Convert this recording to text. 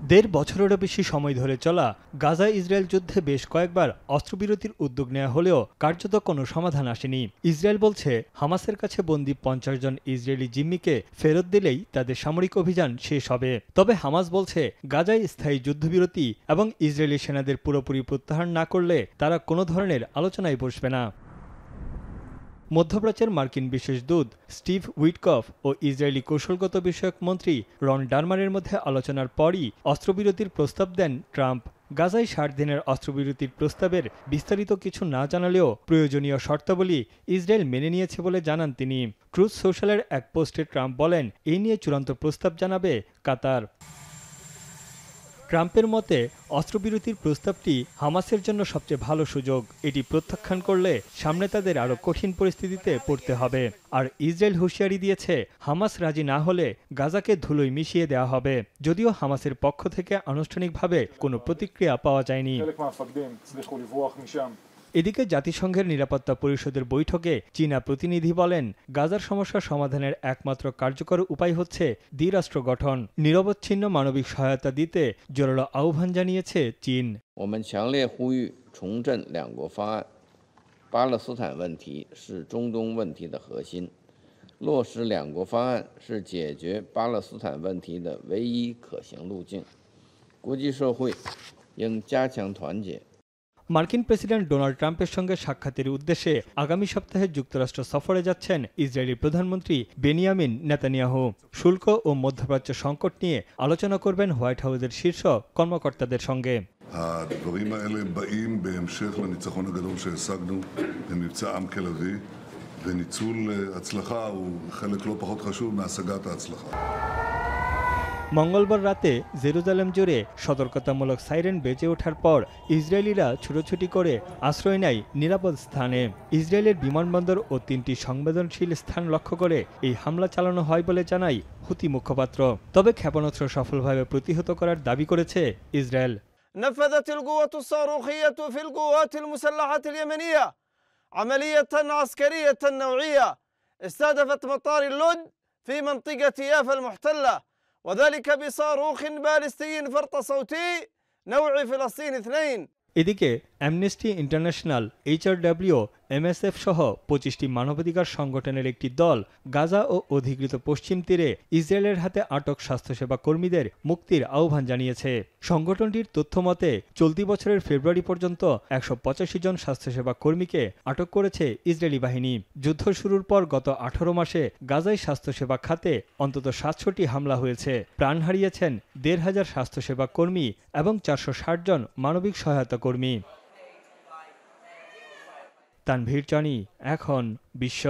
দেড় বছরেরও বেশি সময় ধরে চলা গাজা ইসরায়েল যুদ্ধে বেশ কয়েকবার অস্ত্রবিরতির উদ্যোগ নেওয়া হলেও কার্যত কোনো সমাধান আসেনি। ইসরায়েল বলছে হামাসের কাছে বন্দী 50 জন ইসরায়েলি জিম্মিকে ফেরত দিলেই তাদের সামরিক অভিযান শেষ হবে। তবে হামাস বলছে গাজায় স্থায়ী যুদ্ধবিরতি এবং ইসরায়েলি সেনাদের পুরোপুরি প্রত্যাহার না করলে তারা কোনো ধরনের আলোচনায় বসবে না। মধ্যপ্রাচ্যের মার্কিন বিশেষ দূত স্টিভ উইটকফ ও ইসরায়েলি কৌশলগত বিষয়ক মন্ত্রী রন ডারমারের মধ্যে আলোচনার পরই অস্ত্রবিরতির প্রস্তাব দেন ট্রাম্প। গাজায় 60 দিনের অস্ত্রবিরতির প্রস্তাবের বিস্তারিত কিছু না জানালেও প্রয়োজনীয় শর্তাবলী ইসরায়েল মেনে নিয়েছে বলে জানান তিনি। ট্রুথ সোশ্যালের এক পোস্টে ট্রাম্প বলেন, এই নিয়ে চূড়ান্ত প্রস্তাব জানাবে কাতার। ট্রাম্পের মতে অস্ত্রবিরতির প্রস্তাবটি হামাসের জন্য সবচেয়ে ভালো সুযোগ। এটি প্রত্যাখ্যান করলে সামনে তাদের আরও কঠিন পরিস্থিতিতে পড়তে হবে। আর ইসরায়েল হুঁশিয়ারি দিয়েছে, হামাস রাজি না হলে গাজাকে ধুলোয় মিশিয়ে দেওয়া হবে। যদিও হামাসের পক্ষ থেকে আনুষ্ঠানিকভাবে কোনো প্রতিক্রিয়া পাওয়া যায়নি। এদিকে জাতিসংঘের নিরাপত্তা পরিষদের বৈঠকে চীনা প্রতিনিধি বলেন, গাজার সমস্যা সমাধানের একমাত্র কার্যকর উপায় হচ্ছে দ্বিরাষ্ট্র গঠন। নিরবচ্ছিন্ন মানবিক সহায়তা দিতে জোরালো আহ্বান জানিয়েছে চীন।巴勒斯坦问题是中东问题的核心，落实两国方案是解决巴勒斯坦问题的唯一可行路径。国际社会应加强团结。মার্কিন প্রেসিডেন্ট ডোনাল্ড ট্রাম্পের সঙ্গে সাক্ষাতের উদ্দেশ্যে আগামী সপ্তাহে যুক্তরাষ্ট্র সফরে যাচ্ছেন ইসরায়েলি প্রধানমন্ত্রী বেনিয়ামিন নেতানিয়াহু। শুল্ক ও মধ্যপ্রাচ্য সংকট নিয়ে আলোচনা করবেন হোয়াইট হাউসের শীর্ষ কর্মকর্তাদের সঙ্গে। הדברים האלה באים בהמשך לניצחון הגדול שהשגנו במבצע עם כלבי, וניצול הצלחה הוא חלק לא פחות חשוב מהשגת ההצלחה. মঙ্গলবার রাতে জেরুজালেম জুড়ে সতর্কতামূলক সাইরেন বেজে ওঠার পর ইসরায়েলিরা ছুটোছুটি করে আশ্রয় নেয় নিরাপদ স্থানে। ইসরায়েলের বিমানবন্দর ও 3টি সংবেদনশীল স্থান লক্ষ্য করে এই হামলা চালানো হয় বলে জানায় হুতি মুখপাত্র। তবে ক্ষেপণাস্ত্র সফলভাবে প্রতিহত করার দাবি করেছে ইসরায়েল। نفذت القوة الصاروخية في القوات المسلحة اليمنية عملية عسكرية نوعية استهدفت مطار اللد في منطقة يافا المحتلة، وذلك بصاروخ باليستي فرط صوتي نوع فلسطين 2। এদিকে অ্যামনেস্টি ইন্টারন্যাশনাল, HRW, MSF সহ 25টি মানবাধিকার সংগঠনের একটি দল গাজা ও অধিকৃত পশ্চিম তীরে ইসরায়েলের হাতে আটক স্বাস্থ্যসেবা কর্মীদের মুক্তির আহ্বান জানিয়েছে। সংগঠনটির তথ্যমতে চলতি বছরের ফেব্রুয়ারি পর্যন্ত 185 জন স্বাস্থ্যসেবা কর্মীকে আটক করেছে ইসরায়েলি বাহিনী। যুদ্ধ শুরুর পর গত 18 মাসে গাজায় স্বাস্থ্যসেবা খাতে অন্তত 700টি হামলা হয়েছে। প্রাণ হারিয়েছেন 1500 স্বাস্থ্যসেবা কর্মী এবং 460 জন মানবিক সহায়তা কর্মী। তানভীর জানি, এখন বিশ্ব।